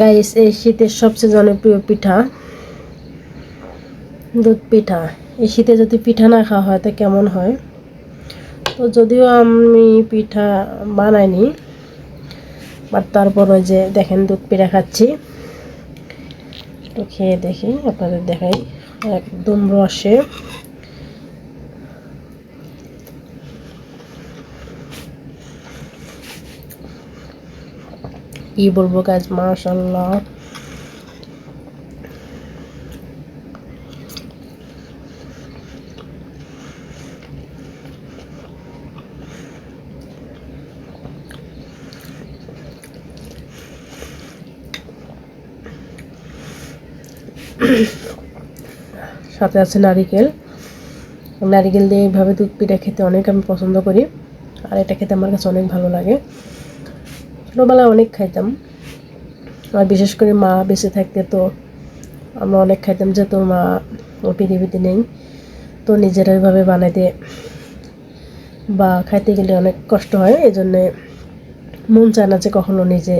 Guys, এই শীতের সবচেয়ে জনপ্রিয় পিঠা দুধ পিঠা। এই শীতে যদি পিঠা না খাওয়া হয় তো কেমন হয়? তো যদিও আমি পিঠা বানাইনি, বাট তারপরে যে দেখেন দুধ পিঠা খাচ্ছি, তো খেয়ে দেখি, আপনাদের দেখাই। একদম রসে কি বলবো গাইস, মাশাআল্লাহ। সাথে আছে নারিকেল। নারিকেল দিয়ে এইভাবে দুধ পিঠা খেতে অনেক আমি পছন্দ করি, আর এটা খেতে আমার কাছে অনেক ভালো লাগে। ছোটোবেলায় অনেক খাইতাম, আর বিশেষ করে মা বেঁচে থাকতে তো আমরা অনেক খাইতাম, যেহেতু মা পৃথিবীতে নেই, তো নিজেরা ওইভাবে বানাইতে বা খাইতে গেলে অনেক কষ্ট হয়। এই জন্যে মন চায় না যে কখনো নিজে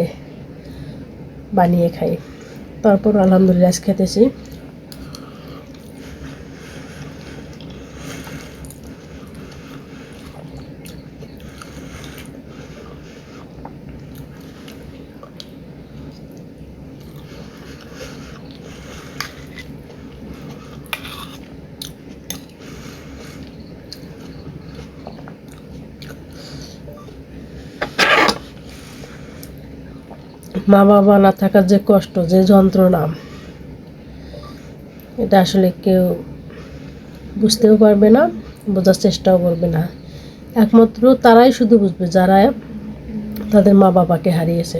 বানিয়ে খাই। তারপর আলহামদুলিল্লাহ আজ খেতেছি। মা বাবা না থাকার যে কষ্ট, যে যন্ত্রণা, এটা আসলে কেউ বুঝতেও পারবে না, বোঝার চেষ্টাও করবে না। একমাত্র তারাই শুধু বুঝবে যারা তাদের মা বাবাকে হারিয়েছে।